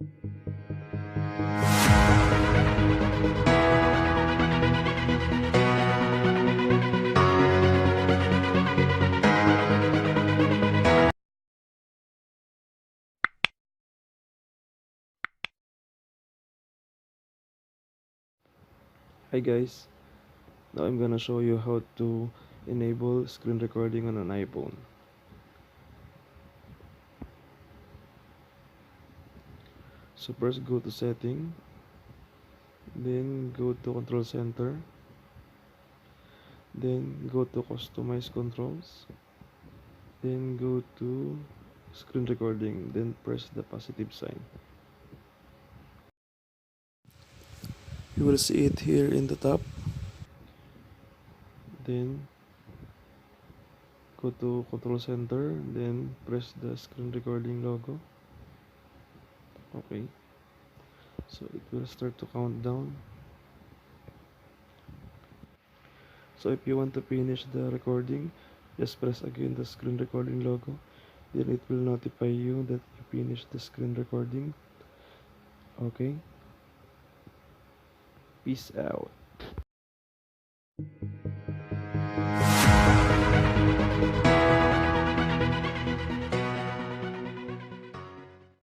Hi guys, now I'm gonna show you how to enable screen recording on an iPhone. So first go to setting, then go to control center, then go to customize controls, then go to screen recording, then press the positive sign. You will see it here in the top, then go to control center, then press the screen recording logo. Okay, so it will start to count down. So if you want to finish the recording, just press again the screen recording logo. Then it will notify you that you finished the screen recording. Okay. Peace out.